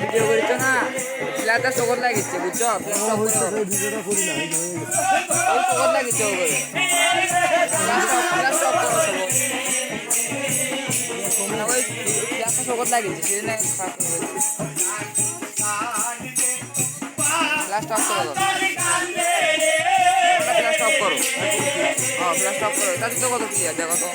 video করছো না ফ্ল্যাটটা চোখত লাগিচ্ছে বুঝছো চোখত লাগিচ্ছে ওই ফ্ল্যাটটা চোখত লাগিচ্ছে সেজন্য ফ্ল্যাশটা অফ করো ফ্ল্যাশটা অফ করো হ্যাঁ ফ্ল্যাশটা অফ করো তাতে তো কত ক্লিয়ার দেখো তো